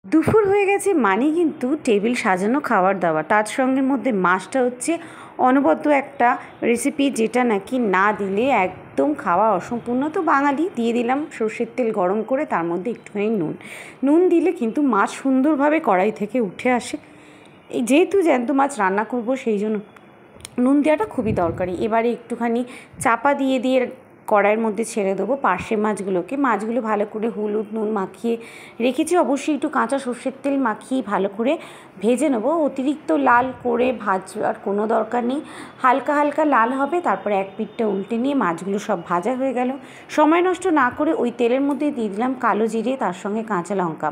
দুপুর হয়ে গেছে মানে কিন্তু টেবিল সাজানো খাবার দাবার, তার সঙ্গে মধ্যে মাছটা হচ্ছে অনবদ্য একটা রেসিপি, যেটা নাকি না দিলে একদম খাওয়া অসম্পূর্ণ। তো বাঙালি দিয়ে দিলাম সর্ষের তেল গরম করে, তার মধ্যে একটুখানি নুন দিলে কিন্তু মাছ সুন্দরভাবে কড়াই থেকে উঠে আসে। এই যেহেতু জ্যান্ত মাছ রান্না করব, সেই জন্য নুন দেওয়াটা খুবই দরকারি। এবারে একটুখানি চাপা দিয়ে কড়াইয়ের মধ্যে ছেড়ে দেবো পার্শে মাছগুলো ভালো করে হলুদ নুন মাখিয়ে রেখেছি। অবশ্যই একটু কাঁচা সর্ষের তেল মাখিয়ে ভালো করে ভেজে নেবো। অতিরিক্ত লাল করে ভাজার কোনো দরকার নেই, হালকা হালকা লাল হবে। তারপরে এক পিঠটা উল্টে নিয়ে মাছগুলো সব ভাজা হয়ে গেল। সময় নষ্ট না করে ওই তেলের মধ্যে দিয়ে দিলাম কালো জিরে, তার সঙ্গে কাঁচা লঙ্কা।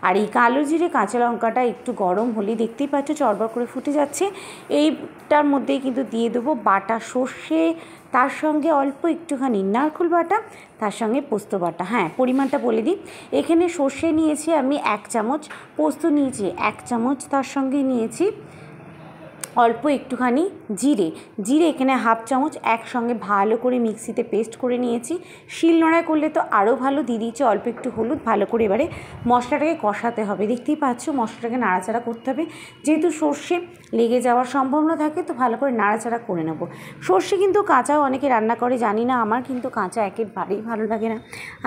আর এই কালো জিরে কাঁচা লঙ্কাটা একটু গরম হলে দেখতেই পাচ্ছ চড়বড় করে ফুটে যাচ্ছে। এইটার মধ্যেই কিন্তু দিয়ে দেবো বাটা সর্ষে, তার সঙ্গে অল্প একটুখানি নারকেল বাটা, তার সঙ্গে পোস্ত বাটা। হ্যাঁ, পরিমাণটা বলে দিই, এখানে সর্ষে নিয়েছি আমি 1 চামচ, পোস্ত নিয়েছি 1 চামচ, তার সঙ্গে নিয়েছি অল্প একটুখানি জিরে এখানে 1/2 চামচ, একসঙ্গে ভালো করে মিক্সিতে পেস্ট করে নিয়েছি। শিলনোড়ায় করলে তো আরও ভালো। দিয়ে দিয়েছি অল্প একটু হলুদ। ভালো করে এবারে মশলাটাকে কষাতে হবে। দেখতেই পাচ্ছ মশলাটাকে নাড়াচাড়া করতে হবে, যেহেতু সর্ষে লেগে যাওয়ার সম্ভাবনা থাকে, তো ভালো করে নাড়াচাড়া করে নেব। সর্ষে কিন্তু কাঁচাও অনেকে রান্না করে, জানি না, আমার কিন্তু কাঁচা একেবারেই ভালো লাগে না।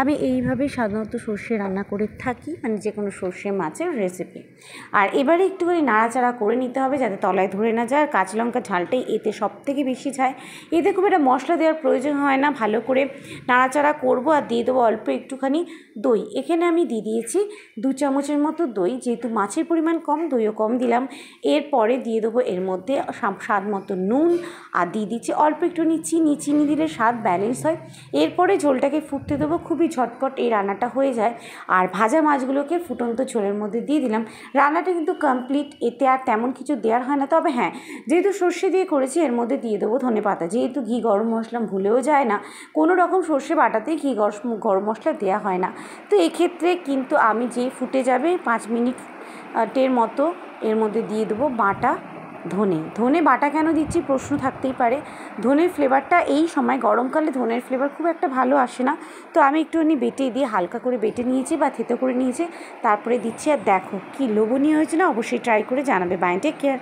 আমি এইভাবেই সাধারণত সর্ষে রান্না করে থাকি, মানে যে কোনো সর্ষে মাছের রেসিপি। আর এবারে একটুখানি নাড়াচাড়া করে নিতে হবে যাতে তলায় ধরে না যায়। আর কাঁচা লঙ্কা ঝালটাই এতে সবথেকে বেশি যায়। এতে খুব একটা মশলা দেওয়ার প্রয়োজন হয় না। ভালো করে নাড়াচাড়া করব আর দিয়ে দেবো অল্প একটুখানি দই। এখানে আমি দিয়ে দিয়েছি 2 চামচের মতো দই, যেহেতু মাছের পরিমাণ কম, দইও কম দিলাম। এরপরে দিয়ে দেবো এর মধ্যে স্বাদ মতো নুন, আর দিয়ে দিচ্ছি অল্প একটুখানি চিনি দিলে স্বাদ ব্যালেন্স হয়। এরপরে ঝোলটাকে ফুটতে দেবো, খুবই ঝটপট এই রান্নাটা হয়ে যায়। আর ভাজা মাছগুলোকে ফুটন্ত ঝোলের মধ্যে দিয়ে দিলাম। রান্নাটা কিন্তু কমপ্লিট, এতে আর তেমন কিছু দেওয়ার হয় না। তবে হ্যাঁ, যেহেতু সর্ষে দিয়ে করেছি, এর মধ্যে দিয়ে দেবো ধনেপাতা। যেহেতু ঘি গরম মশলা ভুলেও যায় না, কোনো রকম সর্ষে বাটাতেই ঘি গরম মশলা দেওয়া হয় না। তো এক্ষেত্রে কিন্তু আমি যেই ফুটে যাবে 5 মিনিটের মতো, এর মধ্যে দিয়ে দেবো বাটা ধনে বাটা। কেন দিচ্ছি প্রশ্ন থাকতেই পারে। ধনের ফ্লেভারটা এই সময় গরমকালে ধনের ফ্লেভার খুব একটা ভালো আসে না, তো আমি একটুখানি বেটে দিয়ে হালকা করে বেটে নিয়েছি বা থেতো করে নিয়েছি, তারপরে দিচ্ছি। আর দেখো কি লোভনীয় হয়েছে না, অবশ্যই ট্রাই করে জানাবে। Bye, take care.